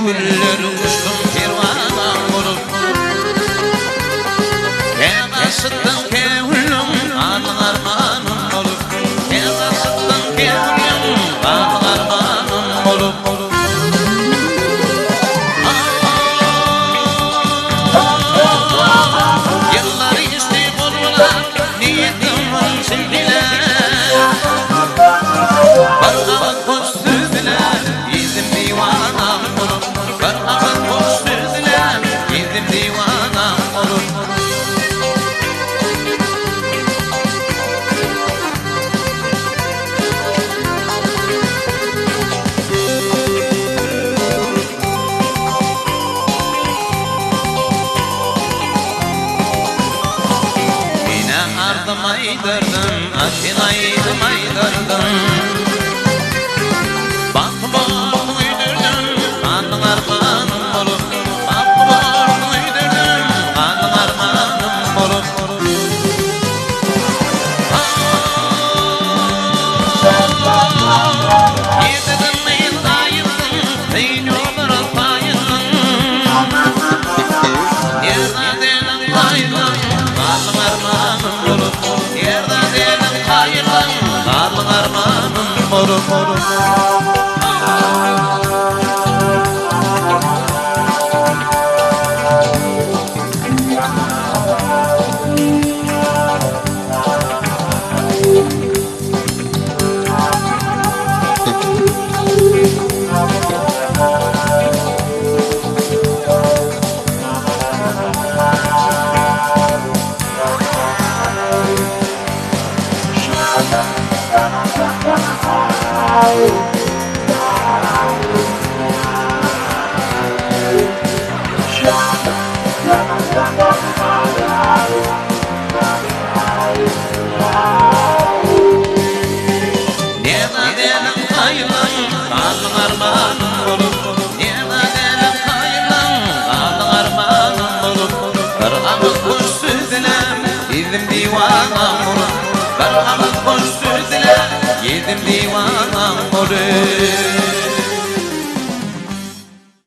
Güller kuştum kervana olup Kevasıttan kevlüm anın armanım olup Kevasıttan kevlüm anın armanım olup Yıllar işte bulurlar niyetim var sevgiler Bana hoş sözler yedim divanam olup Aydırdım, aşinaydım aydırdım Bakmam uydurdum, anın armanım olup Bakmam uydurdum, anın armanım olup Yedirdim neyin ayırdın, neyin olur payırdın Yerden dedim ayırdın, anın armanım olup Yerden dedim hayırlan, karlın armanım morum morum Yedim divanam olur Karhamız hoş sözler Yedim divanam olur